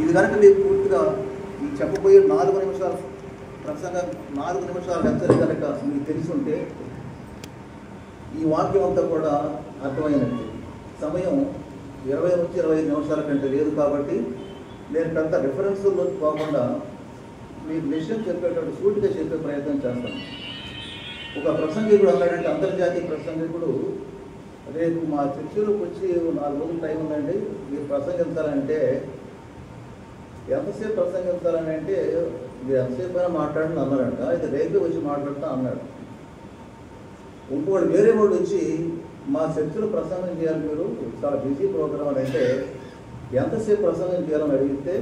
ఇది కనుక మీకు పూర్తిగా ఈ చెప్పబోయే 4 నిమిషాల ప్రసంగం 4 నిమిషాల హెచ్చరిక కనుక మీకు తెలిసి ఉంటే ఈ వాక్యం అంతా కూడా అర్థమైనట్టు. సమయం 20 నుంచి 25 నిమిషాల కంటే లేదు కాబట్టి నేను పెద్ద రిఫరెన్స్లోకి పోకుండా మీకు విషయం చెప్పేటప్పుడు సూటిగా చెప్పే ప్రయత్నం చేస్తాను. ఒక ప్రసంగికుడు అన్నాడంటే, అంతర్జాతీయ ప్రసంగికుడు, రేపు మా చర్చిలోకి వచ్చి 4 రోజులు టైం ఉందండి, మీరు ప్రసంగించాలంటే ఎంతసేపు ప్రసంగించాలని అంటే మీరు ఎంతసేపు అయినా మాట్లాడని అన్నారంట. అయితే రేపే వచ్చి మాట్లాడుతా అన్నాడు. ఇంకోటి వేరే వాడు వచ్చి మా చర్చిలో ప్రసంగం చేయాలి, మీరు చాలా బిజీ ప్రోగ్రామ్ అని అంటే ఎంతసేపు ప్రసంగం చేయాలని అడిగితే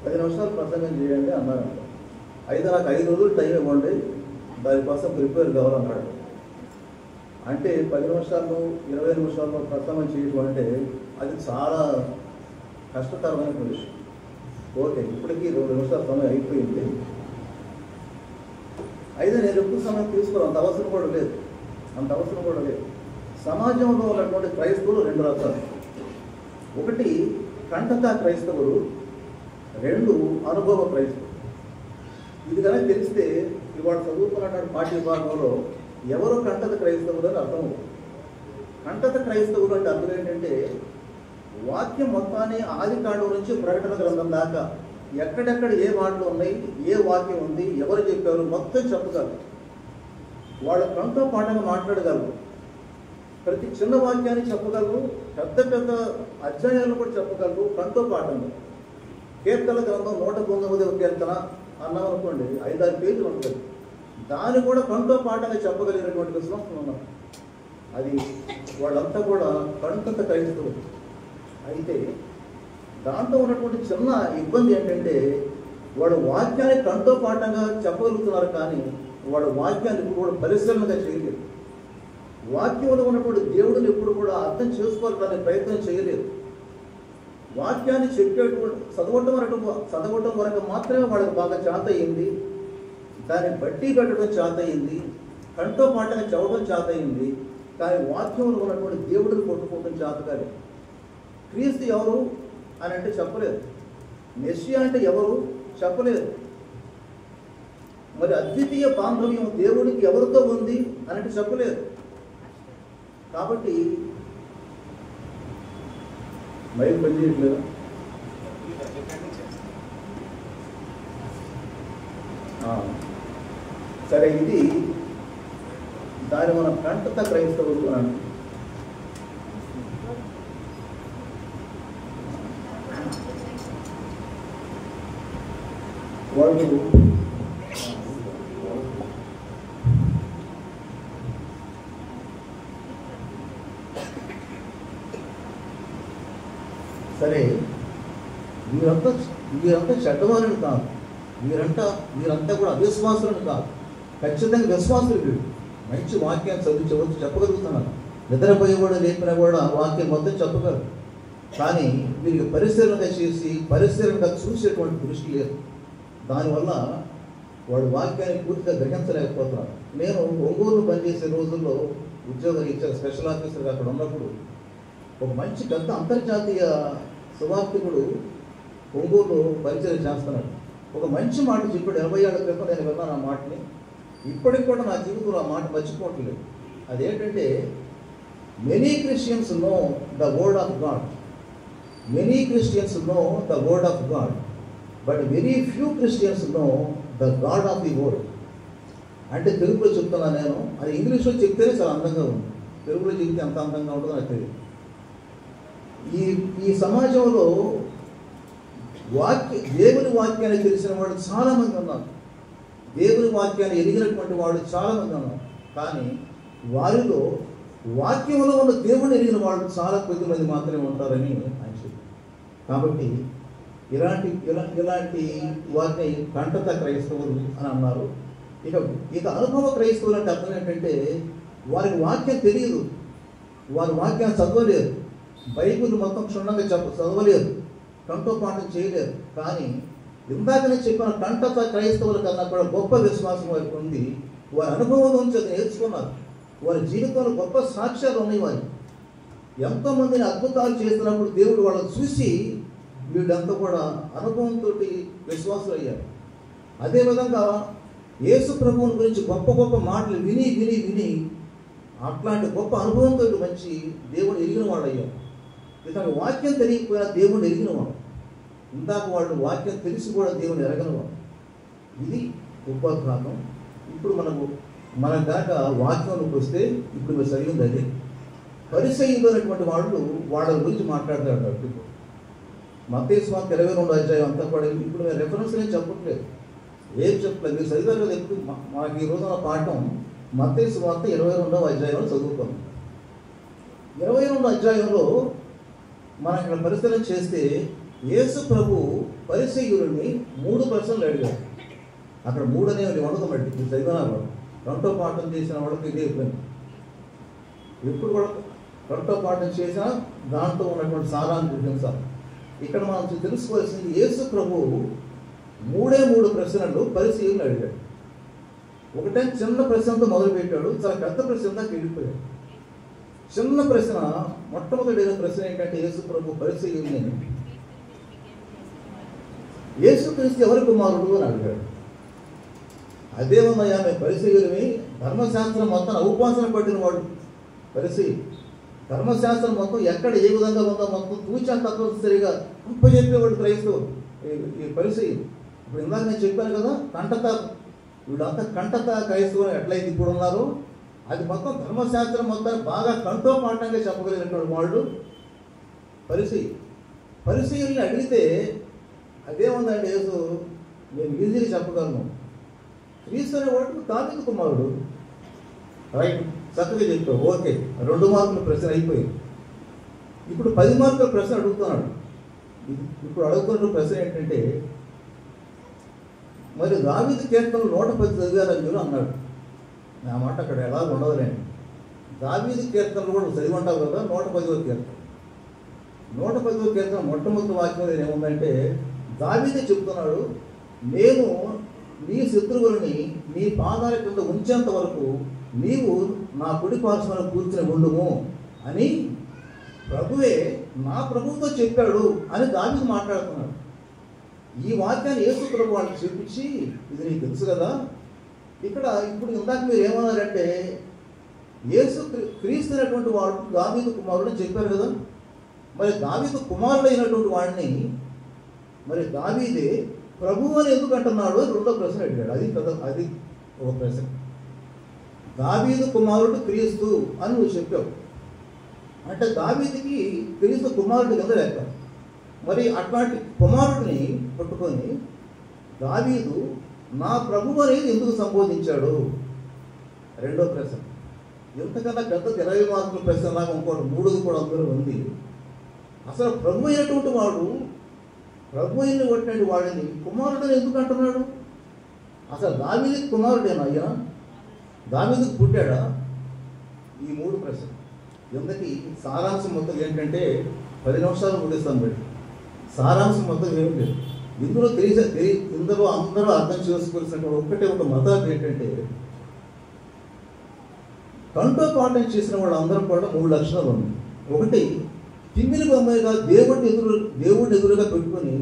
10 నిమిషాలు ప్రసంగం చేయండి అన్నారంట. అయితే నాకు 5 రోజులు టైం ఇవ్వండి, దానికోసం ప్రిపేర్ కావాలన్నాడు. అంటే 10 నిమిషాలు 20 నిమిషాల్లో ప్రసంగం చేయడం అంటే అది చాలా కష్టతరమైన విషయం. ఓకే, ఇప్పటికీ 2 నిమిషాల సమయం అయిపోయింది. అయితే నేను ఎక్కువ సమయం తీసుకోవాలి, అంత అవసరం కూడా లేదు. సమాజంలో ఉన్నటువంటి క్రైస్తవులు 2 రకాలు. ఒకటి కంటత క్రైస్తవులు, 2 అనుభవ క్రైస్తవులు. ఇది కనుక తెలిస్తే ఇవాళ చదువుకున్నటువంటి పాఠ్య భాగంలో ఎవరు కంటత క్రైస్తవులు అని అర్థం. కంటత క్రైస్తవులు అంటే అర్థం ఏంటంటే, వాక్యం మొత్తాన్ని ఆది కాండం నుంచి ప్రకటన గ్రంథం దాకా ఎక్కడెక్కడ ఏ మాటలు ఉన్నాయి, ఏ వాక్యం ఉంది, ఎవరు చెప్పారు మొత్తం చెప్పగలరు. వాళ్ళ కంటో పాఠంగా మాట్లాడగలరు. ప్రతి చిన్న వాక్యాన్ని చెప్పగలరు, పెద్ద పెద్ద అధ్యాయాలను కూడా చెప్పగలరు కంటో పాఠంగా. కీర్తన గ్రంథం 119వ కీర్తన అన్నాం అనుకోండి, 5-6 పేజీలు ఉంటుంది. దాన్ని కూడా కంటో పాఠంగా చెప్పగలిగినటువంటి విశ్వాసం ఉన్నారు. అది వాళ్ళంతా కూడా కంటత క్రైస్తవులు. అయితే దాంట్లో ఉన్నటువంటి చిన్న ఇబ్బంది ఏంటంటే, వాడు వాక్యాన్ని కంటో పాఠంగా చెప్పగలుగుతున్నారు, కానీ వాడు వాక్యాన్ని ఇప్పుడు కూడా పరిశీలనగా చేయలేదు. వాక్యంలో ఉన్నటువంటి దేవుడిని ఎప్పుడు కూడా అర్థం చేసుకోవాలనే ప్రయత్నం చేయలేదు. వాక్యాన్ని చెప్పేటువంటి చదవటం వరకు మాత్రమే వాళ్ళకి బాగా చేత అయింది, దాన్ని బట్టి పెట్టడం చేత అయింది, కంటో పాఠంగా చదవడం చేత అయింది. కానీ వాక్యంలో ఉన్నటువంటి దేవుడిని కొట్టుకోవడం చేత కాదు. క్రీస్తు ఎవరు అని అంటే చెప్పలేదు. మెస్సియా అంటే ఎవరు చెప్పలేదు. మరి అద్వితీయ బాంధవ్యం దేవుడికి ఎవరితో ఉంది అని అంటే చెప్పలేదు. కాబట్టి మైక్ పనిచేయట్లేదు. సరే, ఇది దాని మన కంటత క్రైస్తవులు అని. వాళ్ళు సరే, మీరంతా చెడ్డవాళ్ళని కాదు, మీరంతా కూడా అవిశ్వాసులను కాదు, ఖచ్చితంగా విశ్వాసులు. మంచి వాక్యాన్ని చదివించవచ్చు, చెప్పగలుగుతున్నారు. నిద్రపోయేవాడు లేపినా కూడా వాక్యం మొత్తం చెప్పగలరు. కానీ వీరికి పరిశీలనగా చూసేటువంటి దృష్టి లేదు. దానివల్ల వాడు వాక్యాన్ని పూర్తిగా గ్రహించలేకపోతున్నారు. నేను ఒంగోలు పనిచేసే రోజుల్లో ఉద్యోగం ఇచ్చారు, స్పెషల్ ఆఫీసర్గా అక్కడ ఉన్నప్పుడు. ఒక మంచి పెద్ద అంతర్జాతీయ సువార్థికుడు ఒంగోలు పరిచయం చేస్తున్నాడు. ఒక మంచి మాట చెప్పాడు. 80 ఏళ్ల క్రితం నేను విన్నాను ఆ మాటని. ఇప్పటికి కూడా నా జీవితంలో ఆ మాట మర్చిపోవట్లేదు. అదేంటంటే, many Christians know the word of God, many Christians know the word of God, but very few Christians know the God of the word. అంటే తెలుగులో చెప్తున్నాను నేను, అది ఇంగ్లీష్లో చెప్తేనే చాలా అందంగా ఉంది, తెలుగులో చెప్తే ఎంత అందంగా ఉంటుందో నాకు తెలియదు. ఈ సమాజంలో దేవుని వాక్యాన్ని తెలిసిన వాడు చాలామంది ఉన్నారు, దేవుని వాక్యాన్ని ఎరిగినటువంటి వాడు చాలామంది ఉన్నారు. కానీ వారిలో వాక్యంలో ఉన్న దేవుని ఎరిగిన వాళ్ళు చాలా కొద్ది మంది మాత్రమే ఉంటారని ఆయన చెప్పారు. కాబట్టి ఇలాంటి వారిని కంటత క్రైస్తవులు అని అన్నారు. ఇక అనుభవ క్రైస్తవులు అంటే అర్థం ఏంటంటే, వారికి వాక్యం తెలియదు, వారి వాక్యాన్ని చదవలేరు, బైబిల్ మొత్తం క్షుణ్ణంగా చదవలేరు, కంటో పాఠం చేయలేరు. కానీ ఇందాకనే చెప్పిన కంటత క్రైస్తవుల కన్నా కూడా గొప్ప విశ్వాసం వారికి ఉంది. వారి అనుభవం నుంచి అది నేర్చుకున్నారు. వారి జీవితంలో గొప్ప సాక్ష్యాలు ఉన్నాయి. వారు ఎంతోమందిని అద్భుతాలు చేస్తున్నప్పుడు దేవుడు వాళ్ళని చూసి వీళ్ళంతా కూడా అనుభవంతో విశ్వాసులు అయ్యారు. అదేవిధంగా యేసు ప్రభువుని గురించి గొప్ప గొప్ప మాటలు విని విని విని అట్లాంటి గొప్ప అనుభవంతో మంచి దేవుడు ఎరిగిన వాళ్ళు అయ్యారు. ఇతను వాక్యం తెలియకపోయినా దేవుడిని ఎరిగిన వాడు. ఇందాక వాళ్ళు వాక్యం తెలిసి కూడా దేవుని ఎరగనివాడు. ఇది ఉపోద్ఘాతం. ఇప్పుడు మనం కనుక వాక్యంలోకి వస్తే ఇప్పుడు మీరు చదివింది అదే. పరిసయ్యులు అనేటువంటి వాళ్ళు వాళ్ళ గురించి మాట్లాడతాడు. ఇప్పుడు మత్తయి సువార్త 22వ అధ్యాయం అంతా కూడా ఇప్పుడు మేము రెఫరెన్స్ ఏం చెప్పట్లేదు, ఏం చెప్పలేదు. మీరు చదివారు కదా. ఎప్పుడు మాకు ఈ రోజున పాఠం మత్తయి సువార్త 22వ అధ్యాయంలో చదువుకున్నాం. 22వ అధ్యాయంలో మనం ఇక్కడ పరిశీలన చేస్తే యేసు ప్రభు పరిసయ్యులని 3 ప్రశ్నలు అడిగారు. అక్కడ 3 అనేవి ఉండదు. బట్టి చదివిన వాడు రెండో పాఠం చేసిన వాళ్ళకి ఇదే ఇబ్బంది. ఎప్పుడు కూడా రెండో పాఠం చేసినా దాంట్లో ఉన్నటువంటి సారాన్ని గుర్తించాలి. ఇక్కడ మనం తెలుసుకోవాల్సింది యేసు ప్రభు 3 ప్రశ్నలు పరిసయ్యులను అడిగాడు. ఒకటే చిన్న ప్రశ్నతో మొదలుపెట్టాడు, చాలా పెద్ద ప్రశ్న దాకా వెళ్ళిపోయాడు. చిన్న ప్రశ్న, మొట్టమొదటి ప్రశ్న ఏంటంటే యేసు ప్రభు పరిసయ్యుల్ని యేసుక్రీస్తు ఎవరి కుమారుడు అని అడిగాడు. అదేమయ్యా మేము పరిసయ్యులమి, ధర్మశాస్త్రం మొత్తం ఉపవాసన పట్టిన వాడు పరిసయ్యులు. ధర్మశాస్త్రం మొత్తం ఎక్కడ ఏ విధంగా ఉందో మొత్తం తూచా తప్పనిసరిగా చెప్పేవాడు క్రైస్తవులు ఈ పరిసయ్యులు. ఇప్పుడు ఇందాక నేను చెప్పాను కదా, కంటత వీళ్ళంతా కంటత క్రైస్తవులు ఎట్లయితే ఇప్పుడు ఉన్నారో అది మొత్తం ధర్మశాస్త్రం మొత్తాన్ని బాగా కంఠోపాఠంగా చెప్పగలిగినటువంటి వాళ్ళు పరిసయ్యుల్ని అడిగితే అదేముందండి యేసు నేను ఈజీగా చెప్పగలను. క్రీస్తు అనేవాడు దావీదు కుమారుడు. రైట్, చక్కగా చెప్పావు, ఓకే. 2 మార్కుల ప్రశ్న అయిపోయింది. ఇప్పుడు 10 మార్కుల ప్రశ్న అడుగుతున్నాడు. ఇప్పుడు అడుగుతున్న ప్రశ్న ఏంటంటే మరి దావీదు కీర్తనలు 110 చదివారని మీరు అన్నాడు. నా మాట అక్కడ ఎలా ఉండదులేండి. దావీదు కీర్తనలు కూడా చదివి ఉంటావు కదా. 110వ కీర్తన 110వ కీర్తన మొట్టమొదటి వాక్యం ఏముందంటే దావీదే చెప్తున్నాడు, నేను నీ శత్రువులని నీ పాదాల కింద ఉంచేంత వరకు నీవు నా కుడి పార్శ్వన కూర్చుని ఉండుము అని ప్రభువే నా ప్రభువుతో చెప్పాడు అని దావీదు మాట్లాడుతున్నాడు. ఈ వాక్యాన్ని యేసు ప్రభు వాళ్ళకి చూపించి ఇది నీకు తెలుసు కదా. ఇక్కడ ఇప్పుడు ఇందాక మీరు ఏమన్నారంటే యేసు క్రీస్తు అయినటువంటి వాడు దావీదు కుమారుడు అని చెప్పారు కదా. మరి దావీదు కుమారుడు అయినటువంటి వాడిని మరి దావీదే ప్రభువు అని ఎందుకు అంటున్నాడు అని 2వ ప్రశ్న అడిగాడు. అది ఒక ప్రశ్న. దావీదు కుమారుడు క్రీస్తు అని నువ్వు చెప్పావు అంటే దావీదుకి క్రీస్తు కుమారుడు కింద లెక్క. మరి అట్లాంటి కుమారుడిని పట్టుకొని దావీదు నా ప్రభువు అనేది ఎందుకు సంబోధించాడు? 2వ ప్రశ్న. ఎంతకన్నా పెద్ద 20 మార్కుల ప్రశ్న లాగా ఇంకోటి 3ది కూడా అందులో ఉంది. అసలు ప్రభు అయినటువంటి వాడు, ప్రభు అయిన కొట్టినటువంటి వాడిని కుమారుడని ఎందుకు అంటున్నాడు? అసలు దావీదుకి కుమారుడేనా అయ్యా? దావీదుకు పుట్టాడా? ఈ 3 ప్రశ్నలు. ఎందుకు సారాంశం మొత్తం ఏంటంటే 10 నిమిషాలు ముగిస్తాను బట్టి సారాంశం మొత్తం ఏమిటి ఇందులో అందరూ అర్థం చేసుకోవాల్సిన ఒక మతాలు ఏంటంటే కంఠోపాఠం చేసిన వాళ్ళందరూ కూడా 3 లక్షణాలు ఉన్నాయి. ఒకటి, తిమ్మిని బొమ్మగా దేవుడిని ఎదురుగా పెట్టుకొని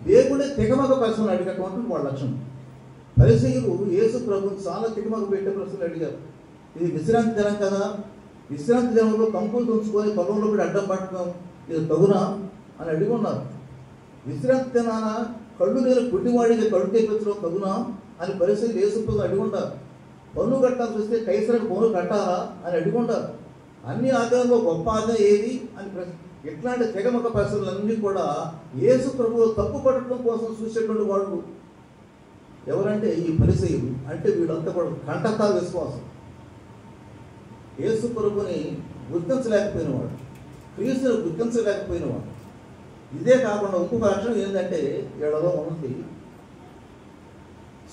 దేవుడే తెగమగ ప్రశ్నలు అడిగేటువంటి వాళ్ళ లక్షణం. పరిసయ్యులు యేసు ప్రభుని చాలా తెగమగ పెట్టే ప్రశ్నలు అడిగారు. ఇది విశ్రాంతి దినం కదా, విశ్రాంతి దినంలో కంకులు తుంచుకొని పొలంలో కూడా అడ్డం పట్టడం ఇది తగునా అని అడిగి ఉన్నారు. విశ్రాంతి దినాన కళ్ళు లేని పుట్టివాడికి కళ్ళు తెప్పించడం తగునా అని పరిసయ్యులు యేసు ప్రభుని అడిగి ఉంటారు. పన్ను కట్టాల్సి వస్తే కైసరకు పన్ను కట్టాలా అని అడిగి ఉంటారు. అన్ని ఆదాయంలో గొప్ప ఆదాయం ఏది అని ఇట్లాంటి తెగమక ప్రశ్నలన్నీ కూడా యేసు ప్రభువు తప్పు పట్టడం కోసం చూసేటువంటి వాళ్ళు ఎవరంటే ఈ పరిసయ్యులు. అంటే వీళ్ళంతా కూడా కంటతా విశ్వాసం, యేసు ప్రభుని గుర్తించలేకపోయినవాడు, క్రీస్తుని గుర్తించలేకపోయినవాడు. ఇదే కాకుండా ఇంకొక లక్షణం ఏంటంటే ఏడలో ఉంది,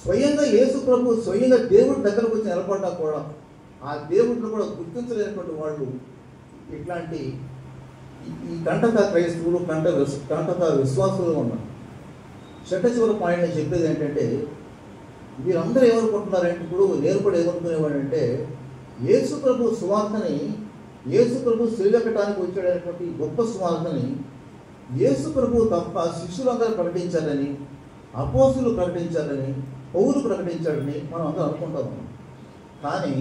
స్వయంగా యేసు ప్రభు స్వయంగా దేవుడి దగ్గరకు వచ్చి నిలబడ్డా కూడా ఆ దేవుడిని కూడా గుర్తించలేనటువంటి వాళ్ళు ఇట్లాంటి ఈ కంటత క్రైస్తవులు కంటత విశ్వాసులు ఉన్నారు. చివరి పాయింట్ నేను చెప్పేది ఏంటంటే వీరందరూ ఏమనుకుంటున్నారంటే ఇప్పుడు నేను కూడా ఏమనుకునేవాడంటే యేసు ప్రభు సువార్తని యేసు ప్రభు శ్రీలకటానికి వచ్చాడనేటువంటి గొప్ప సువార్తని యేసు ప్రభు తప్ప శిష్యులందరూ ప్రకటించారని, అపోస్తులు ప్రకటించారని, పౌలు ప్రకటించాడని మనం అందరూ అనుకుంటాం. కానీ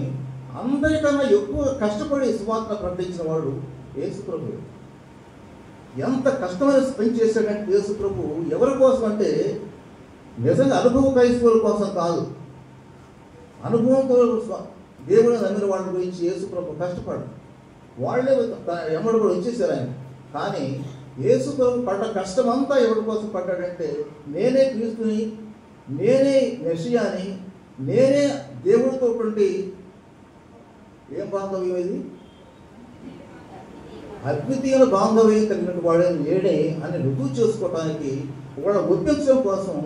అందరికన్నా ఎక్కువ కష్టపడి సువార్త ప్రకటించిన వాడు యేసు ప్రభు. ఎంత కష్టమైన పని చేశాడంటే యేసు ప్రభు ఎవరి కోసం అంటే నిజంగా అనుభవ క్రైస్తవుల కోసం కాదు. అనుభవంతో దేవుని నమ్మిన వాళ్ళ గురించి యేసు ప్రభు కష్టపడు, వాళ్ళే ఎమ్మడి కూడా వచ్చేసారు ఆయన. కానీ యేసు ప్రభు పడ్డ కష్టం అంతా ఎవరి కోసం పడ్డాడంటే నేనే క్రీస్తుని, నేనే మెస్సియాని, నేనే దేవుడితో ఏం బాంధవ్యం ఇది, అద్వితీయ బాంధవ్యం కలిగిన వాడే నేనే అని రుజువు చేసుకోవడానికి వాళ్ళ ఒప్పించడం కోసం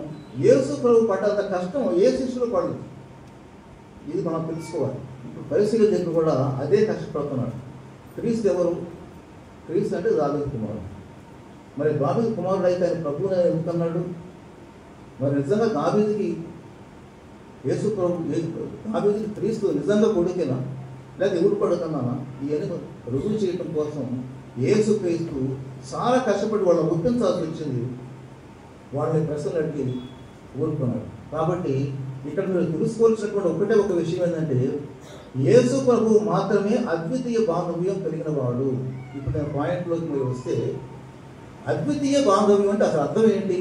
యేసు ప్రభు పడ్డంత కష్టం ఏ శిష్యులు పడదు. ఇది మనం తెలుసుకోవాలి. ఇప్పుడు పరిశీలన దగ్గర కూడా అదే కష్టపడుతున్నాడు. క్రీస్తు ఎవరు? క్రీస్తు అంటే దావీదు కుమారుడు. మరి దావీదు కుమారుడు అయితే ఆయన ప్రభువుని ఎందుకన్నాడు? మరి నిజంగా దావీదుకి యేసు ప్రభు, దావీదుకి క్రీస్తు నిజంగా కొడుకేనా లేదా ఎవరు పడుతున్నానా? ఇవన్నీ రుజువు చేయడం కోసం యేసు క్రీస్తు చాలా కష్టపడి వాళ్ళని ఒప్పించాల్సి వచ్చింది. వాళ్ళని ప్రశ్నలు అడిగి ఊరుకున్నాడు. కాబట్టి ఇక్కడ మీరు తెలుసుకోవాల్సినటువంటి ఒకటే ఒక విషయం ఏంటంటే యేసు ప్రభు మాత్రమే అద్వితీయ బాంధవ్యం కలిగిన వాడు. ఇప్పుడు నేను పాయింట్లోకి మీరు వస్తే అద్వితీయ బాంధవ్యం అంటే అసలు అర్థం ఏంటి?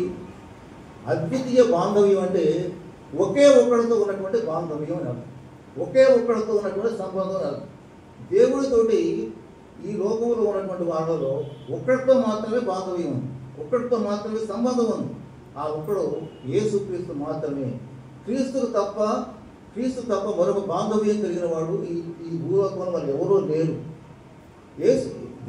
అద్వితీయ బాంధవ్యం అంటే ఒకే ఒక్కడితో ఉన్నటువంటి బాంధవ్యం అని అర్థం. ఒకే ఒక్కడితో ఉన్నటువంటి సంబంధం అని అర్థం. దేవుడితోటి ఈ లోకంలో ఉన్నటువంటి వాళ్ళలో ఒక్కడితో మాత్రమే బాంధవ్యం ఉంది, ఒక్కడితో మాత్రమే సంబంధం ఉంది. ఆ ఒక్కడు యేసుక్రీస్తు మాత్రమే. క్రీస్తు తప్ప మరొక బాంధవ్యం కలిగిన వాడు ఈ భూలోకంలో మరి ఎవరూ లేరు.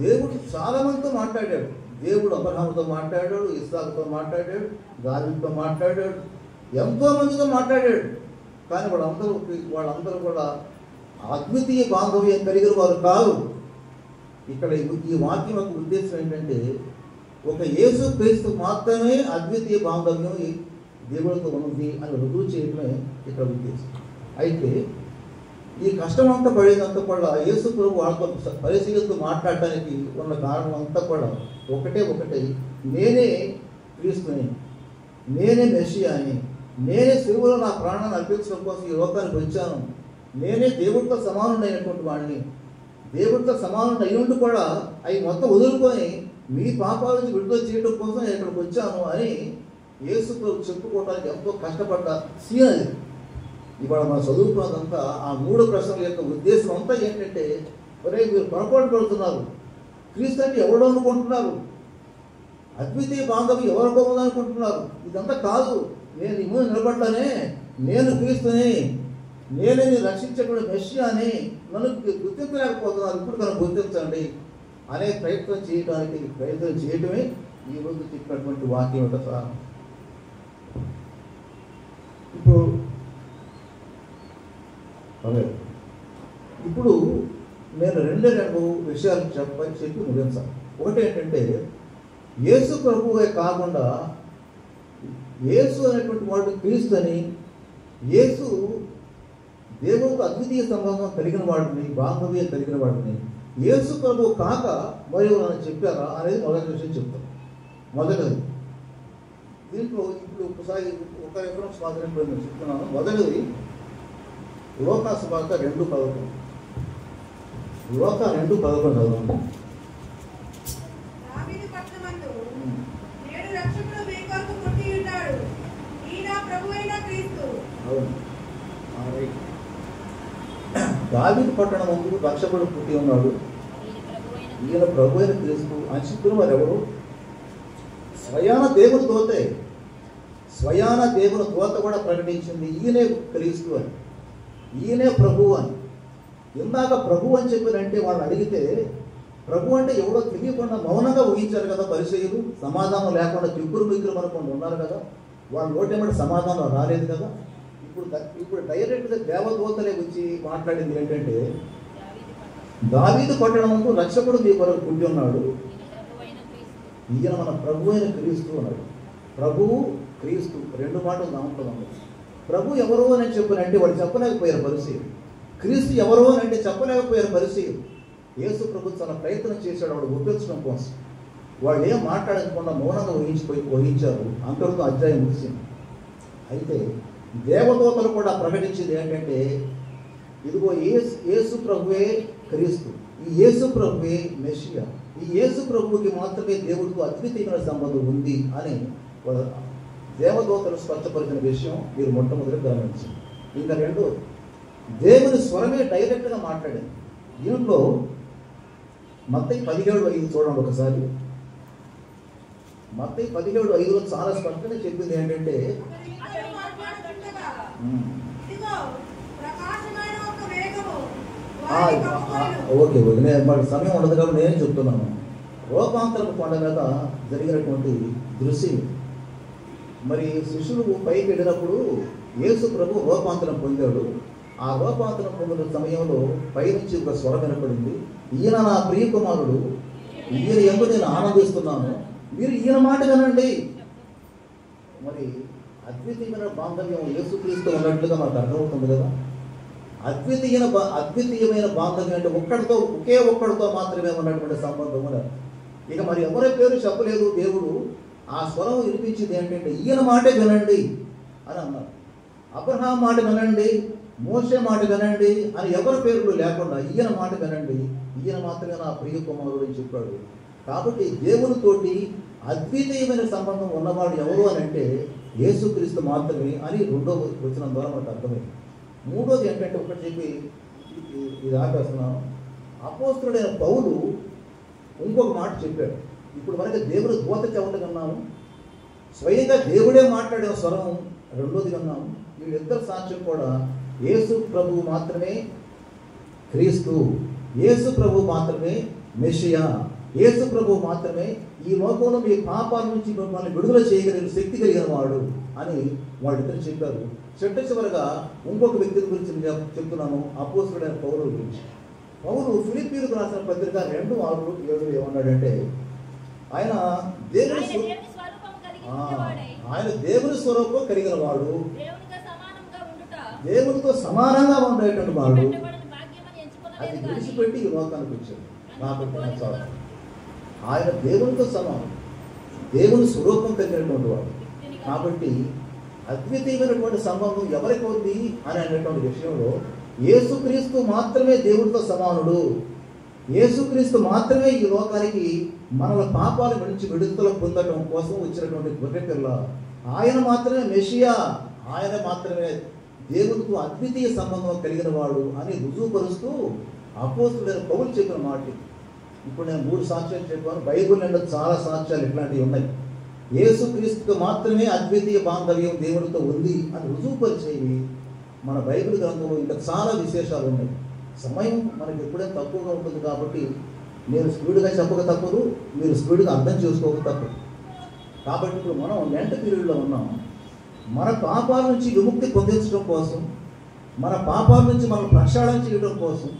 దేవుడు చాలా మందితో మాట్లాడాడు. దేవుడు అబ్రహాముతో మాట్లాడాడు, ఇస్సాకుతో మాట్లాడాడు, దావీదుతో మాట్లాడాడు, ఎంతో మందితో మాట్లాడాడు. కానీ వాళ్ళందరూ కూడా అద్వితీయ బాంధవ్యం కలిగిన వారు కాదు. ఇక్కడ ఈ వాక్యం యొక్క ఉద్దేశం ఏంటంటే ఒక యేసు క్రీస్తు మాత్రమే అద్వితీయ బాంధవ్యం దేవుడితో ఉంది అని రుజువు చేయడమే ఇక్కడ ఉద్దేశం. అయితే ఈ కష్టం అంతా పడేదంతా కూడా యేసు ప్రభు వాళ్ళతో పరిశీలిస్తూ మాట్లాడటానికి ఉన్న కారణం అంతా కూడా ఒకటే, నేనే క్రీస్తుని, నేనే మెస్సియాని, నేనే సిలువలో నా ప్రాణాన్ని అర్పించడం కోసం ఈ లోకానికి వచ్చాను, నేనే దేవుడితో సమానుడైనటువంటి వాడిని, దేవుడితో సమానుడు అయ్యుండి కూడా అవి మొత్తం వదులుకొని మీ పాపాల నుంచి విడుదల చేయడం కోసం నేను ఇక్కడికి వచ్చాను అని యేసు ప్రభు చెప్పుకోవడానికి ఎంతో కష్టపడ్డ సీన్ అది. ఇవాళ మనం చదువుకున్నదంతా ఆ 3 ప్రశ్నల యొక్క ఉద్దేశం అంతా ఏంటంటే మీరు పొరపాటు పడుతున్నారు. క్రీస్తు అంటే ఎవడో అనుకుంటున్నారు, అద్వితీయ బాంధవ్యం ఎవరికో ఉందనుకుంటున్నారు. ఇదంతా కాదు. నేను ఈ ముందు నిలబడ్డానే, నేను క్రీస్తుని, నేనే రక్షించేటువంటి మెస్సియాని, నన్ను గుర్తించలేకపోతున్నారు, ఇప్పుడు కనుక గుర్తించండి అనే ప్రయత్నం చేయడమే ఈరోజు చెప్పినటువంటి వాక్యం యొక్క సారం. ఇప్పుడు నేను రెండు విషయాలు చెప్పి ముగించాలి. ఒకటి ఏంటంటే యేసు ప్రభువే కాకుండా యేసు అనేటువంటి వాడు క్రీస్తు అని, యేసు దేవుడికి అద్వితీయ సంబంధం కలిగిన వాడిని, బాంధవ్యం కలిగిన వాడిని యేసు ప్రభు కాక మరి ఎవరైనా చెప్పారా అనేది మొదటి విషయం చెప్తాం. మొదటిది దీంట్లో ఇప్పుడు ఒకసారి ఒక రిఫరెన్స్ మాత్రం నేను చెప్తున్నాను. మొదటిది లోకా సువార్త 2:11. లోకా 2:11 దావీదు పట్టణం ముందు రక్షకుడు పుట్టి ఉన్నాడు, ఈయన ప్రభు అయిన క్రీస్తు అని చెప్పిన వారు ఎవరు? స్వయాన దేవుని దూతే. స్వయాన దేవుని దూత కూడా ప్రకటించింది ఈయనే క్రీస్తు అని, ఈయనే ప్రభు అని. ఇందాక ప్రభు అని చెప్పినంటే వాళ్ళని అడిగితే ప్రభు అంటే ఎవడో తెలియకుండా మౌనంగా ఊహించారు కదా పరిచయులు. సమాధానం లేకుండా తిక్కురు మిక్కురు మనకుండా ఉన్నారు కదా. వాళ్ళ నోటేమంటే సమాధానం రాలేదు కదా. ఇప్పుడు డైరెక్ట్గా దేవదూతలే వచ్చి మాట్లాడింది ఏంటంటే దావీదు పట్టణం ముందు రక్షకుడు మీ కొరకు పుట్టి ఉన్నాడు, ఈయన మన ప్రభు అయిన క్రీస్తు అన్నాడు. ప్రభువు క్రీస్తు 2 మాటలు దాంట్లో ఉన్నాయి. ప్రభు ఎవరో అని చెప్పినంటే వాళ్ళు చెప్పలేకపోయారు పరిచయం. క్రీస్తు ఎవరో అని అంటే చెప్పలేకపోయారు పరిచయం. యేసు ప్రభు చాలా ప్రయత్నం చేశాడు వాడు ఒప్పించడం కోసం. వాళ్ళు ఏం మాట్లాడకుండా మౌనంగా వహించారు. అంతటితో అధ్యాయం ముగిసింది. అయితే దేవదూతలు కూడా ప్రకటించింది ఏంటంటే, ఇదిగో యేసు ప్రభువే క్రీస్తు, ఈ యేసు ప్రభువే మెషియా, ఈ యేసు ప్రభువుకి మాత్రమే దేవుడితో అద్వితీయమైన సంబంధం ఉంది అని దేవదూతలు స్పష్టపరిచిన విషయం మీరు మొట్టమొదటి గమనించింది. ఇంకా రెండు, దేవుని స్వరమే డైరెక్ట్గా మాట్లాడింది. దీంట్లో మత్తయి 17:5 చూడండి ఒకసారి. మత్తయి 17:5 చాలా స్పష్టంగా చెప్పింది ఏంటంటే, ఓకే నేను మాకు సమయం ఉండదు కాబట్టి నేనే చెప్తున్నాను. రూపాంతరపు కొండ మీద జరిగినటువంటి దృశ్యం. మరి శిష్యులు పైకి వెళ్ళినప్పుడు యేసు ప్రభు రూపాంతరం పొందాడు. ఆ రూపాంతరం పొందిన సమయంలో పైనుంచి ఒక స్వరం వినపడింది, ఈయన నా ప్రియ కుమారుడు, ఈయన యందు నేను ఆనందిస్తున్నాను, మీరు ఈయన మాట వినండి. మరి అద్వితీయమైన బాంధవ్యం యేసుక్రీస్తు ఉన్నట్లుగా మనకు అర్థమవుతుంది కదా. అద్వితీయమైన బాంధవ్యం అంటే ఒకే ఒక్కడితో మాత్రమే ఉన్నటువంటి సంబంధం. ఇక మరి ఎవరి పేరు చెప్పలేదు దేవుడు. ఆ స్వరం వినిపించింది ఏంటంటే, ఈయన మాటే వినండి అని అన్నారు. అబ్రహాం మాట వినండి, మోషే మాట వినండి అని ఎవరి పేర్లు లేకుండా ఈయన మాట వినండి, ఈయన మాత్రమే నా ప్రియ కుమారుడు అని చెప్పాడు. కాబట్టి దేవునితోటి అద్వితీయమైన సంబంధం ఉన్నవాడు ఎవరు అని అంటే యేసుక్రీస్తు మాత్రమే అని రెండో వచనం ద్వారా మనకు అర్థమైంది. మూడోది ఏంటంటే, ఒకటి చెప్పి ఇది ఆపేస్తున్నాను. అపోస్తలుడైన పౌలు ఇంకొక మాట చెప్పాడు. ఇప్పుడు మనకి దేవుడు దూత చెప్పడం విన్నాము, స్వయంగా దేవుడే మాట్లాడిన స్వరం రెండోది విన్నాము. వీళ్ళిద్దరు సాక్ష్యం కూడా యేసు ప్రభువు మాత్రమే క్రీస్తు, యేసు ప్రభువు మాత్రమే మెషియా, యేసు ప్రభువు మాత్రమే ఈ లోకంలో మీ పాపాల నుంచి మిమ్మల్ని విడుదల చేయగలిగిన శక్తి కలిగిన వాడు అని వాళ్ళిద్దరు చెప్పారు. చివరగా ఇంకొక వ్యక్తి గురించి చెప్తున్నాను, అపోస్తలుడైన పౌలు గురించి. పౌలు ఫిలిప్పీలకు రాసిన పత్రిక 2:6-7 ఏమన్నాడంటే, ఆయన దేవుని స్వరూపం కలిగిన వాడు, దేవునితో సమానంగా ఉండేటువంటి వాడు, అది విడిచిపెట్టి ఈ లోకానికి వచ్చాడు. ఆయన దేవునితో సమానం, దేవుని స్వరూపం కలిగినటువంటి వాడు. కాబట్టి అద్వితీయమైనటువంటి సంబంధం ఎవరికి ఉంది అని అనేటువంటి విషయంలో యేసుక్రీస్తు మాత్రమే దేవుడితో సమానుడు, యేసుక్రీస్తు మాత్రమే ఈ లోకానికి మనల పాపాల నుంచి విడుదల పొందడం కోసం వచ్చినటువంటి గొర్రెపిల్ల, ఆయన మాత్రమే మెషియా, ఆయన మాత్రమే దేవుడితో అద్వితీయ సంబంధం కలిగిన వాడు అని రుజువుపరుస్తూ అపోస్తలుడైన పౌలు చెప్పిన మాట. ఇప్పుడు నేను 3 సాక్ష్యాలు చెప్పాను. బైబిల్ నిండా చాలా సాక్ష్యాలు ఇట్లాంటివి ఉన్నాయి. యేసుక్రీస్తుకు మాత్రమే అద్వితీయ బాంధవ్యం దేవుడితో ఉంది అని రుజువుపరిచేవి మన బైబిల్ గ్రంథంలో ఇంకా చాలా విశేషాలు ఉన్నాయి. సమయం మనకి ఎప్పుడైనా తక్కువగా ఉంటుంది కాబట్టి నేను స్పీడ్గా చెప్పక తప్పదు, మీరు స్పీడ్గా అర్థం చేసుకోక తప్పదు. కాబట్టి ఇప్పుడు మనం లెంట్ పీరియడ్లో ఉన్నాం. మన పాపాల నుంచి విముక్తి పొందించడం కోసం, మన పాపాల నుంచి మనం ప్రక్షాళన చేయడం కోసం,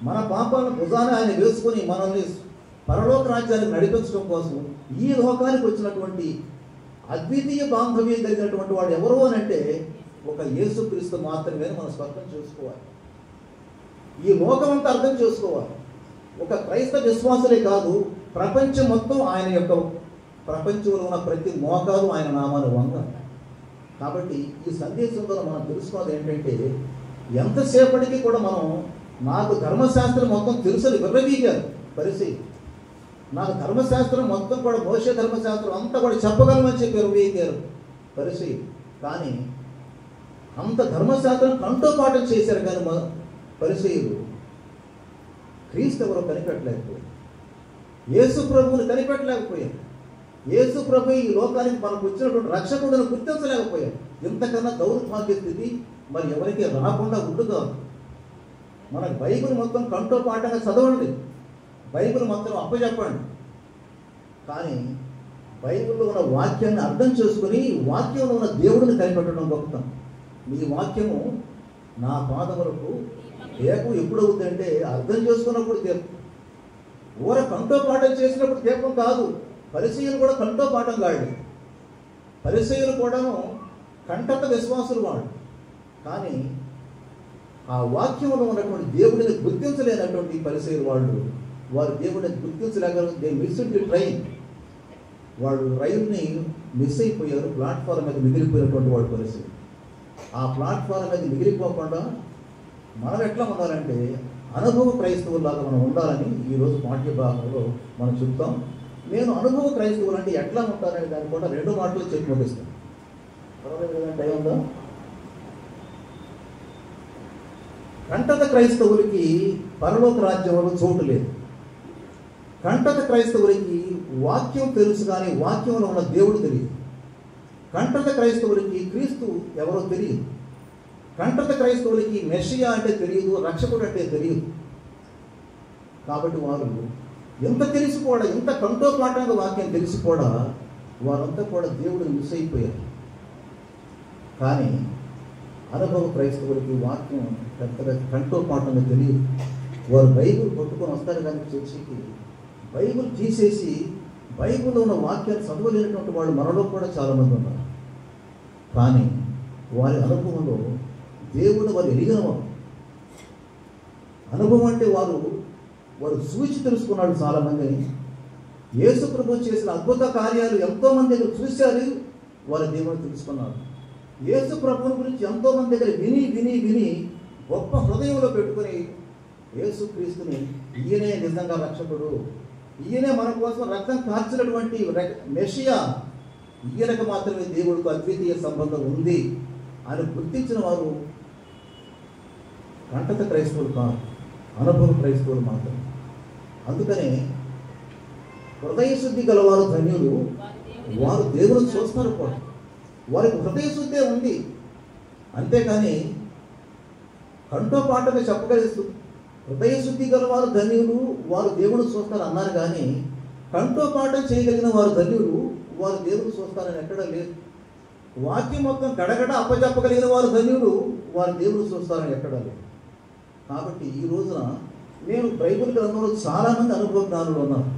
మన పాపాలను భుజాన ఆయన వేసుకొని మనల్ని పరలోక రాజ్యానికి నడిపించడం కోసం ఈ లోకానికి వచ్చినటువంటి అద్వితీయ బాంధవ్యం కలిగినటువంటి వాడు ఎవరు అని అంటే ఒక యేసుక్రీస్తు మాత్రమే మనం స్పష్టం చేసుకోవాలి. ఈ లోకం అంతా అర్థం చేసుకోవాలి. ఒక క్రైస్తవ విశ్వాసులే కాదు, ప్రపంచం మొత్తం ఆయన యొక్క, ప్రపంచంలో ఉన్న ప్రతి మోకాలు ఆయన నామాన్ని వంగ. కాబట్టి ఈ సందేశం ద్వారా మనం తెలుసుకోవాలి ఏంటంటే, ఎంతసేపటికి కూడా మనం నాకు ధర్మశాస్త్రం మొత్తం తెలుసని విర్రవీగారు పరిస్థితి, నాకు ధర్మశాస్త్రం మొత్తం కూడా మోషే ధర్మశాస్త్రం అంతా కూడా చెప్పగలమని చెప్పి విర్రవీగారు పరిస్థితి. కానీ అంత ధర్మశాస్త్రం కంఠోపాఠం చేశారు కానీ పరిసయ్యులు క్రీస్తు ఎవరో కనిపెట్టలేకపోయారు, యేసు ప్రభువుని కనిపెట్టలేకపోయారు, యేసు ప్రభు ఈ లోకానికి మనకు వచ్చినటువంటి రక్షకుడిని గుర్తించలేకపోయారు. ఇంతకన్నా దౌర్భాగ్య స్థితి మరి ఎవరికి రాకుండా ఉండుగా. మన బైబిల్ మొత్తం కంఠోపాఠంగా చదవండి, బైబిల్ మొత్తం అప్పచెప్పండి, కానీ బైబిల్లో ఉన్న వాక్యాన్ని అర్థం చేసుకుని వాక్యంలో ఉన్న దేవుడిని కనిపెట్టడం గొప్పతనం. మీ వాక్యము నా పాదములకు దీపం ఎప్పుడు అవుతుందంటే అర్థం చేసుకున్నప్పుడు దీపం. ఊర కంఠోపాఠం చేసినప్పుడు దీపం కాదు. పరిసయ్యులు కూడా కంఠోపాఠం కాదు, పరిసయ్యులు కూడాను కంఠత విశ్వాసులు వాడు. కానీ ఆ వాక్యంలో ఉన్నటువంటి దేవుడిని గుర్తించలేనటువంటి పరిసయ్యులు వాళ్ళు, వారు దేవుడిని గుర్తించలేక దే మిస్డ్ ది ట్రైన్. వాళ్ళు రైలుని మిస్ అయిపోయారు, ప్లాట్ఫారం మీద మిగిలిపోయినటువంటి వాడి పరిస్థితి. ఆ ప్లాట్ఫారం మీద మిగిలిపోకుండా మనం ఎట్లా ఉండాలంటే అనుభవ క్రైస్తవులాగా మనం ఉండాలని ఈరోజు పాఠ్య భాగంలో మనం చెప్తాం. నేను అనుభవ క్రైస్తవులు అంటే ఎట్లా ఉంటానని దాన్ని కూడా 2 మాటలు చెప్పి ముగిస్తాను. పర్వాలేదు కదా, టైం ఉందా? కంటత క్రైస్తవులకి పరలోక రాజ్యంలో చోటు లేదు. కంటత క్రైస్తవులకి వాక్యం తెలుసు కానీ వాక్యంలో ఉన్న దేవుడు తెలియదు. కంటత క్రైస్తవులకి క్రీస్తు ఎవరో తెలియదు. కంటత క్రైస్తవులకి మెస్సియా అంటే తెలియదు, రక్షకుడు అంటే తెలియదు. కాబట్టి వారు ఎంత తెలిసి కూడా, ఎంత కంఠోపాఠంగా వాక్యం తెలిసి కూడా వారంతా కూడా దేవుడిని మిస్ అయిపోయారు. కానీ అనుభవ క్రైస్తవులకి వాక్యం పెద్దగా కంఠోపాఠంగా తెలియదు. వారు బైబిల్ పట్టుకొని వస్తారు కానీ చర్చికి బైబిల్ తీసేసి బైబిల్లో ఉన్న వాక్యాన్ని చదవలేనటువంటి వాళ్ళు మనలో కూడా చాలామంది ఉన్నారు. కానీ వారి అనుభవంలో దేవుడు వారు ఎరిగినవారు. అనుభవం అంటే వారు చూచి తెలుసుకున్నాడు. చాలామందిని యేసు ప్రభు చేసిన అద్భుత కార్యాలు ఎంతోమంది దగ్గర చూశారు, వారి దేవుని తెలుసుకున్నారు. యేసు ప్రభువుని గురించి ఎంతోమంది దగ్గర విని విని విని గొప్ప హృదయంలో పెట్టుకుని యేసు క్రీస్తుని ఈయనే నిజంగా రక్షకుడు, ఈయనే మన కోసం రక్తం కార్చినటువంటి మెస్సియా, ఈయనకు మాత్రమే దేవుడికి అద్వితీయ సంబంధం ఉంది అని గుర్తించిన వారు కంటత క్రైస్తవులు కాదు, అనుభవ క్రైస్తవులు మాత్రమే. అందుకనే హృదయ శుద్ధి గలవారు ధన్యులు, వారు దేవుని చూస్తారు కూడా. వారికి హృదయ శుద్ధే ఉంది, అంతేకాని కంఠోపాఠంగా చెప్పగలుగుతుంది. హృదయ శుద్ధి గలవారు ధన్యులు, వారు దేవుని చూస్తారు అన్నారు. కానీ కంఠోపాఠం చేయగలిగిన వారు ధన్యులు, వారు దేవుని చూస్తారని ఎక్కడా లేదు. వాక్యం మొత్తం గడగడ అప్పచెప్పగలిగిన వారు ధన్యులు, వారు దేవుని చూస్తారని ఎక్కడా లేదు. కాబట్టి ఈ రోజున నేను బైబిల్ గ్రంథంలో చాలామంది అనుభవ జ్ఞానులు ఉన్నారు,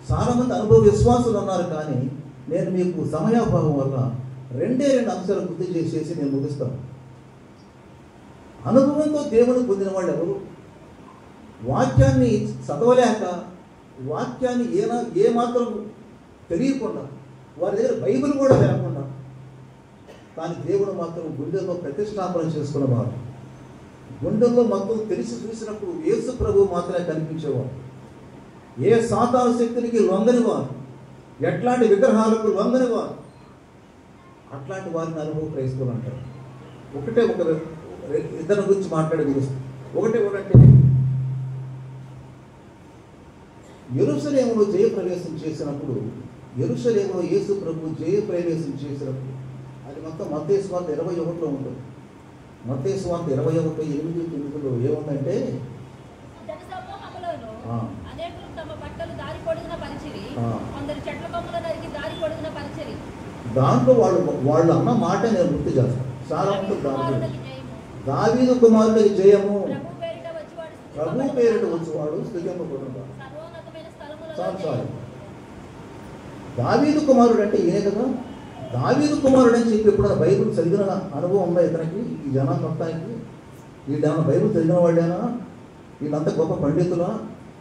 చాలామంది అనుభవ విశ్వాసులు ఉన్నారు. కానీ నేను మీకు సమయాభావం వల్ల 2 అంశాలు గుర్తు చేసేసి నేను ముగిస్తాను. అనుభవంతో దేవుని పొందిన వాళ్ళు ఎవరు? వాక్యాన్ని చదవలేక, వాక్యాన్ని ఏమాత్రం తెలియకుండా, వారి దగ్గర బైబిల్ కూడా లేకుండా, కానీ దేవుడు మాత్రం గుండెల్లో ప్రతిష్టాపన చేసుకున్నవారు. గుండెల్లో మొత్తం తెలిసి చూసినప్పుడు యేసు ప్రభువు మాత్రమే కనిపించేవారు. ఏ సాతాను శక్తులకి లొంగని వారు, ఎట్లాంటి విగ్రహాలకు లొంగని వారు. అట్లాంటి వారిని అనుభవ క్రైస్తవులు అంటారు. ఇద్దరి గురించి మాట్లాడే ఒకటే యెరూషలేములో జయప్రవేశం చేసినప్పుడు, యెరూషలేములో యేసు ప్రభు జయప్రవేశం చేసినప్పుడు, అది మొత్తం మత్తయి సువార్త 21లో ఉంటుంది. మత్తయి సువార్త 21:8-9 ఏముందంటే, దాంట్లో వాళ్ళు అన్న మాట నేను గుర్తు చేస్తాను. చాలా ఉంటుంది దాంట్లో. దావీదు కుమారుడికి జయము, ప్రభు పేరిట వచ్చేవాడు స్తుతింపబడును. చాలు. దావీదు కుమారుడు అంటే ఈయనే కదా. దావీదు కుమారుడు అని చెప్పి ఎప్పుడైనా బైబిల్ చదివిన అనుభవం ఉందా ఇతనికి? ఈ జనాన్ని మొత్తానికి వీళ్ళేమన్నా బైబిల్ చదివిన వాళ్ళేనా? వీళ్ళంతా గొప్ప పండితులా?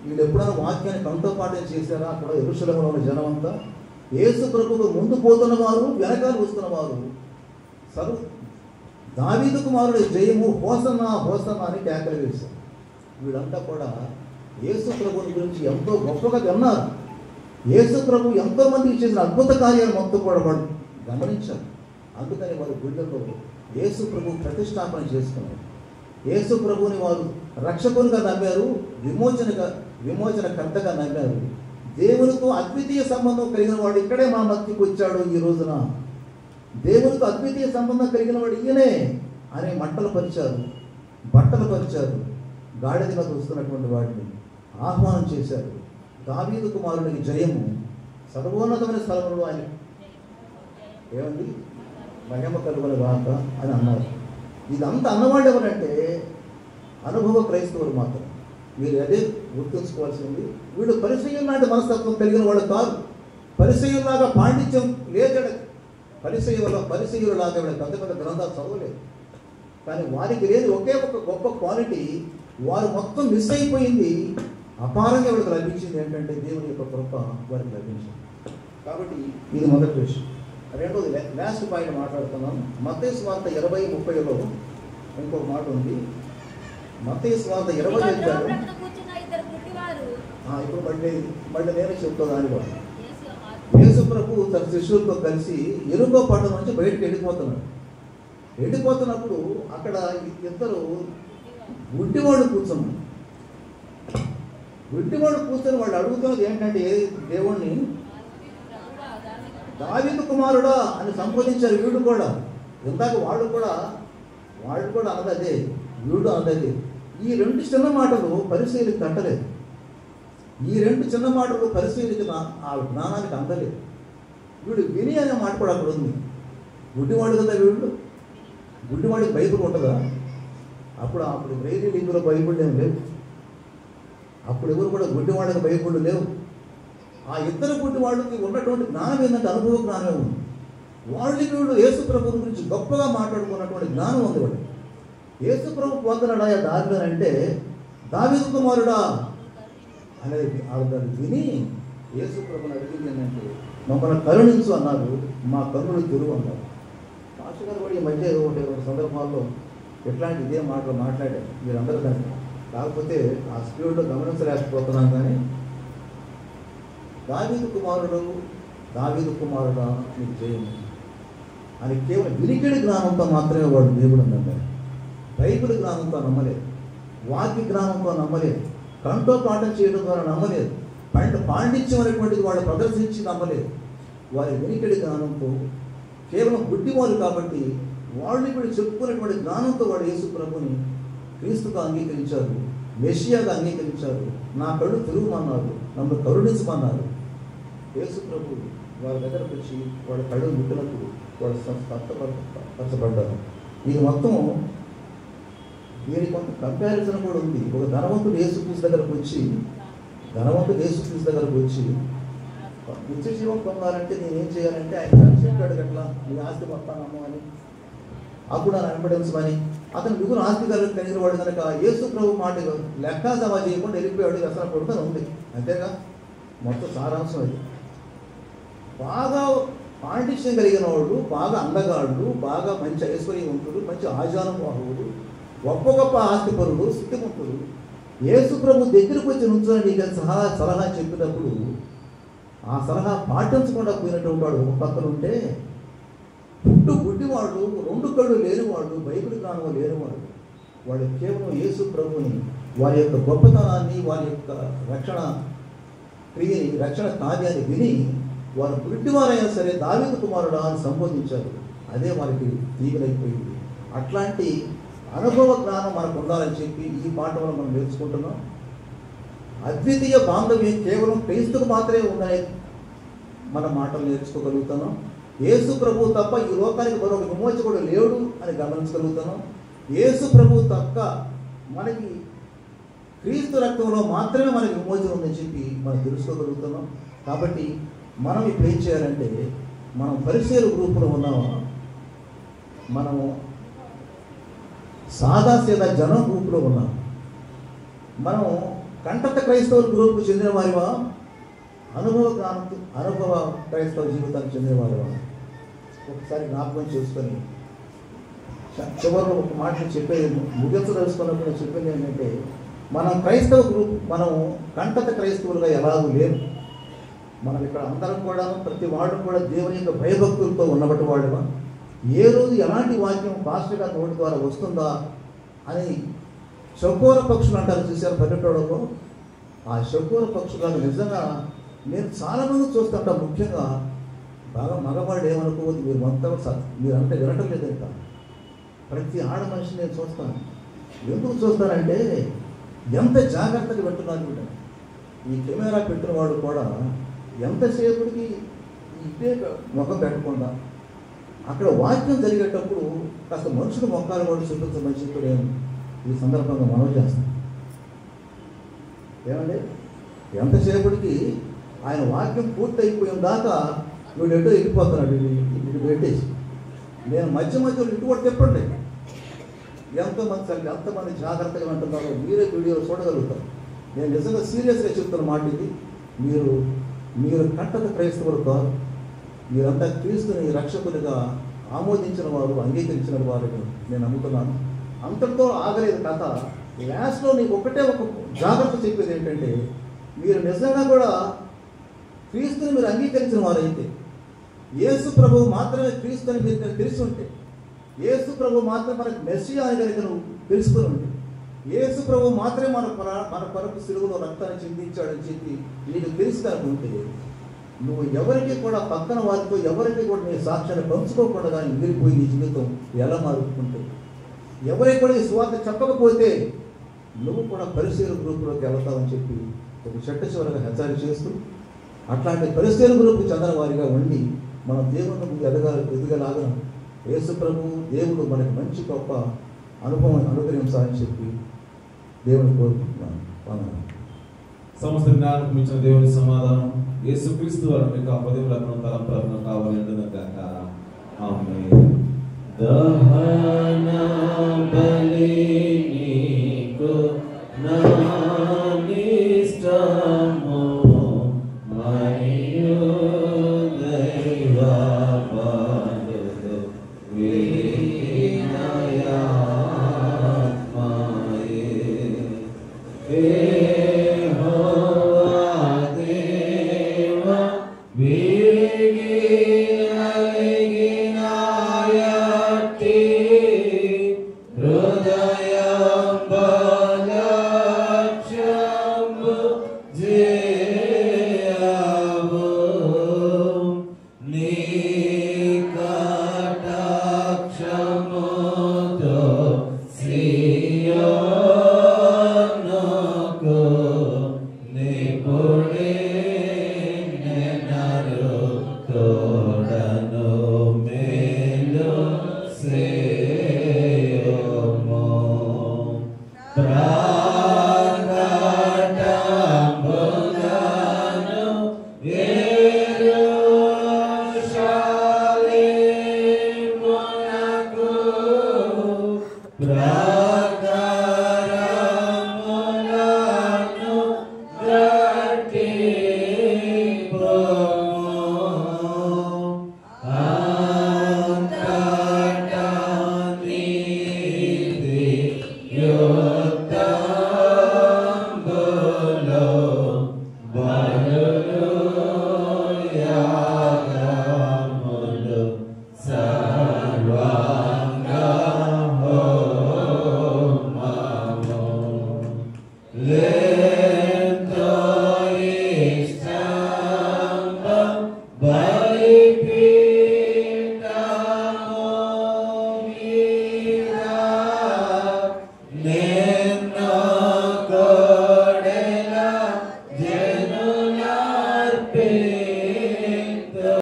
వీళ్ళు ఎప్పుడైనా వాక్యాన్ని కంఠోపాఠం చేశారా? అక్కడ యెరూషలేములో ఉన్న జనం అంతా యేసు ప్రభువుకు ముందు పోతున్న వారు, వెనకాల వస్తున్న వారు. దావీదు కుమారుడు జయము, హోసన్నా హోసన్నా అని కేకలు వేశారు. వీళ్ళంతా కూడా యేసు ప్రభువుని గురించి ఎంతో గొప్పగా విన్నారు. యేసు ప్రభు ఎంతో మందికి చేసిన అద్భుత కార్యాలు మొత్తం కూడా వాడు గమనించారు. అందుకని వారి గుండెల్లో యేసు ప్రభు ప్రతిష్టాపన చేసుకున్నారు. యేసు ప్రభువుని వారు రక్షకునిగా నమ్మారు, విమోచనకర్తగా నమ్మారు. దేవునితో అద్వితీయ సంబంధం కలిగిన వాడు ఇక్కడే మా మధ్యకి వచ్చాడు. ఈ రోజున దేవునితో అద్వితీయ సంబంధం కలిగిన వాడు ఈయనే అనే బట్టలు పరిచారు. గాడిద మీద వస్తున్నటువంటి వాడిని ఆహ్వానం చేశారు. దావీదు కుమారుడికి జయము, సర్వోన్నతమైన స్థలంలో ఆయన ఏమండి మహిమ కలుగుల గాక అని అన్నారు. ఇదంతా అన్నవాళ్ళు ఎవరంటే అనుభవ క్రైస్తవులు మాత్రం. మీరు అదే గుర్తుంచుకోవాల్సింది. వీడు పరిసయ్యుల లాంటి మనస్తత్వం కలిగిన వాడు కాదు. పరిసయ్యులాగా పాండిత్యం లేదడ. పరిసయ్యులాగా పెద్ద పెద్ద గ్రంథాలు చదవలేదు. కానీ వారికి లేదు ఒకే ఒక గొప్ప క్వాలిటీ. వారు మొత్తం మిస్ అయిపోయింది. అపారంగా వాడికి లభించింది ఏంటంటే దేవుని యొక్క కృప వారికి లభించింది. కాబట్టి ఇది మొదటి విషయం. రెండోది లాస్ట్ పాయింట్ మాట్లాడుతున్నాను. మత్తయి సువార్త 20:30లో ఇంకొక మాట ఉంది. మత్తయి సువార్త 20 చెప్పారు. ఇప్పుడు మళ్ళీ నేనే చెప్తాను దాని కూడా. యేసు ప్రభు తన శిష్యులతో కలిసి ఎరుకో పట్టణం నుంచి బయటకు వెళ్ళిపోతున్నప్పుడు అక్కడ ఇద్దరు గుడ్డివాళ్ళు కూర్చున్నారు. గుడ్డివాళ్ళు కూర్చొని వాళ్ళు అడుగుతున్నది ఏంటంటే దేవుణ్ణి, దావీదు కుమారుడా అని సంబోధించారు. వీడు కూడా ఇందాక వాళ్ళు కూడా అన్నదే, వీడు అన్నదే. ఈ రెండు చిన్న మాటలు పరిశీలికి తట్టలేదు. ఈ రెండు చిన్న మాటలు పరిశీలికి ఆ జ్ఞానానికి అందలేదు. వీడు విని అనే మాట కూడా అక్కడ ఉంది. గుడ్డివాడు కదా వీడు. గుడ్డివాడికి బైబిల్ ఉంటుందా? అప్పుడు బ్రెయిలీ లింగులో బైబిల్ ఏం లేవు. అప్పుడు ఎవరు కూడా గుడ్డివాడికి బైబిల్ లేవు. ఆ ఇద్దరు గుడ్డివాళ్ళకి ఉన్నటువంటి జ్ఞానం ఏంటంటే అనుభవ జ్ఞానమే ఉంది. వీళ్ళు యేసు ప్రభు గురించి గొప్పగా మాట్లాడుకున్నటువంటి జ్ఞానం ఉంది. వాడు యేసు ప్రభు పొందనడా దారిలో అంటే దావీదు కుమారుడా అనేది దాన్ని విని యేసు ప్రభుని అడిగింది ఏంటంటే మమ్మల్ని కరుణించు అన్నారు. మా కన్నులు తెరువు అన్నారు. పాస్టర్ గారు కూడా ఈ మధ్య ఒకటి సందర్భాల్లో ఎట్లాంటి ఇదే మాటలు మాట్లాడారు మీరందరూ దాన్ని. కాకపోతే ఆ స్పీడ్లో గమనించలేకపోతున్నాను. కానీ దావీదు కుమారుడా నీకు జయము అని కేవలం వినికిడి జ్ఞానంతో మాత్రమే వాడు దేవుడు నమ్మారు. బైబిల్ జ్ఞానంతో నమ్మలేదు, వాక్య జ్ఞానంతో నమ్మలేదు, కంటో పాఠం చేయడం ద్వారా నమ్మలేదు, పాండిత్యం అనేటువంటిది వాళ్ళు ప్రదర్శించి నమ్మలేదు. వారి వినికిడి జ్ఞానంతో కేవలం గుడ్డివారు కాబట్టి వాళ్ళు ఇప్పుడు చెప్పుకునేటువంటి జ్ఞానంతో వాడు యేసు ప్రభుని క్రీస్తుగా అంగీకరించారు, మెషియాగా అంగీకరించారు. నా కళ్ళు తిరుగుమన్నారు, నన్ను కరుణించమన్నారు. యేసు ప్రభు వారి దగ్గరకు వచ్చి వాళ్ళ కళ్ళు ముట్టినప్పుడు వాళ్ళు స్వస్థపరచబడ్డారు. ఇది మొత్తం దీనికి కొంత కంపారిజన్ కూడా ఉంది. ఒక ధనవంతుడు యేసుక్రీస్తు దగ్గరకు వచ్చి నిత్య జీవం పొందాలంటే నేనేం చేయాలంటే ఆయన చెప్పాడు గట్లా నీ ఆస్తి మొత్తానమ్ము అని, అప్పుడు ఆయన వెంబడించమని. అతను మిగులు ఆస్తిదారులకు కలిగిన వాడు కనుక యేసు ప్రభు మాట లెక్కా సభ చేయకుండా వెళ్ళిపోయాడు. వ్యసనం పడుతుంది ఉంది. అంతేగా మొత్తం సారాంశం అది. బాగా పాండిత్యం కలిగిన వాడు, బాగా అందగాళ్ళు, బాగా మంచి ఐశ్వర్యవంతుడు, మంచి ఆజానుబాహువుడు, గొప్ప ఆస్తిపరుడు, స్థితిమంతుడు యేసు ప్రభు దగ్గరకు వచ్చి నుంచొని నీకు సలహా చెప్పినప్పుడు ఆ సలహా పాటించకుండా పోయినటువంటి వాడు ఒక పక్కన ఉంటే, గుడ్డివాడు, రెండు కళ్ళు లేనివాడు, బైబిల్ జ్ఞానం లేనివాడు, వాడు కేవలం యేసు ప్రభుని వారి యొక్క గొప్పతనాన్ని, వారి యొక్క రక్షణ క్రియని, రక్షణ కార్యాన్ని విని వారు గుడ్డివారైనా సరే దావీదు కుమారుడా అని సంబోధించారు. అదే వారికి తీగలైపోయింది. అట్లాంటి అనుభవ జ్ఞానం మనకు ఉండాలని చెప్పి ఈ పాఠంలో మనం నేర్చుకుంటున్నాం. అద్వితీయ బాంధవ్యం కేవలం క్రీస్తుకు మాత్రమే ఉందని మన మాటలు నేర్చుకోగలుగుతున్నాం. యేసు ప్రభు తప్ప ఈ లోకానికి మరొక విమోచకుడు లేడు అని గమనించగలుగుతున్నాం. యేసు ప్రభు తప్ప మనకి క్రీస్తు రక్తంలో మాత్రమే మనకి విమోచన ఉందని చెప్పి మనం తెలుసుకోగలుగుతున్నాం. కాబట్టి మనం ఇప్పుడు ఏం చేయాలంటే, మనం పరిసయ్యుల గ్రూపులో ఉన్నామా, మనము సాదాసీదా జనం గ్రూపులో ఉన్నాం, మనం కంటత క్రైస్తవుల గ్రూపుకు చెందిన వారివా, అనుభవ క్రైస్తవ జీవితానికి చెందిన వారివా? ఒకసారి జ్ఞాపకం చేసుకొని చివరిలో ఒక మాట చెప్పేది, ముగించదలుచుకున్నప్పుడు చెప్పేది ఏంటంటే, మనం క్రైస్తవ గ్రూప్, మనం కంటత క్రైస్తవులుగా ఎలాగూ లేము. మనం ఇక్కడ అందరం కూడా, ప్రతి వాడు కూడా దేవుని యొక్క భయభక్తులతో ఉన్నబట్టి వాడుగా, ఏ రోజు ఎలాంటి వాక్యం పాస్టర్ గారి నోటి ద్వారా వస్తుందా అని చకోర పక్షులు అంటారు చూశారు పల్లెటూళ్ళలో. ఆ చకోర పక్షులను నిజంగా నేను చాలామంది చూస్తుంటా. ముఖ్యంగా బాగా మగవాళ్ళు ఏమనుకోవద్దు, మీరు మొత్తం మీరంతా వినటం లేదంట. ప్రతి ఆడ మనిషిని నేను చూస్తాను. ఎందుకు చూస్తానంటే ఎంత జాగ్రత్తగా వింటున్నాను. ఈ కెమెరా పెట్టిన వాడు కూడా ఎంతసేపటికి ఇదే ముఖం పెట్టకుండా అక్కడ వాక్యం జరిగేటప్పుడు కాస్త మనుషులు మొక్కలు కూడా చూపించమని చెప్పి నేను ఈ సందర్భంగా మనవి చేస్తాను. ఏమండి, ఎంతసేపటికి ఆయన వాక్యం పూర్తి అయిపోయిన దాకా వీడు ఎటో వెళ్ళిపోతున్నాడు, ఇటు పెట్టేసి. నేను మధ్యలో ఇటు కూడా చెప్పండి, ఎంతమంది జాగ్రత్తగా ఉంటున్నారో మీరే వీడియోలు చూడగలుగుతారు. నేను నిజంగా సీరియస్గా చెప్తున్న మాట ఇది. మీరు మీరు కట్టక క్రైస్తవులు కాదు, మీరంతా క్రీస్తుని రక్షకునిగా ఆమోదించిన వారు, అంగీకరించిన వారు నేను నమ్ముతున్నాను. అంతటితో ఆగలేదు కథ. లాస్ట్లో నీకు ఒకటే ఒక జాగ్రత్త చెప్పేది ఏంటంటే, మీరు నిజంగా కూడా క్రీస్తుని మీరు అంగీకరించిన వారైతే, యేసు ప్రభువు మాత్రమే క్రీస్తుని మీరు తెలిసి ఉంటే, యేసు ప్రభువు మాత్రమే మనకు మెస్సియా అని కనుక నువ్వు తెలుసుకుని ఉంటే, యేసు ప్రభువు మాత్రమే మన కొరకు సిలువలో రక్తాన్ని చిందించాడని చెప్పి నీకు తెలుసు అనుకుంటే, నువ్వు ఎవరికి కూడా పక్కన వారితో ఎవరికి కూడా నీ సాక్ష్యాన్ని పంచుకోకుండా కానీ మిగిలిపోయి నీ జీవితం ఎలా మారుతుంటే, ఎవరికి కూడా ఈ స్వార్థ చెప్పకపోతే నువ్వు కూడా పరిశీలన గ్రూపులోకి వెళ్తావని చెప్పి ఒక చెట్ట చివరగా హెచ్చరిక చేస్తూ, అట్లాంటి పరిశీలన గ్రూపు చెందిన వారిగా ఉండి మనం దేవుని ఎదగలాగా యేసు ప్రభువు దేవుడు మనకి మంచి గొప్ప అనుభవం అనుగ్రహించాలని చెప్పి దేవుని కోరుకుంటున్నాను. సమస్త జ్ఞానం ఇచ్చిన దేవుని సమాధానం యేసుక్రీస్తు వారు మీకు ఆ పదవులను తలంపులను కావాలంటున్నాక ఆమేన్.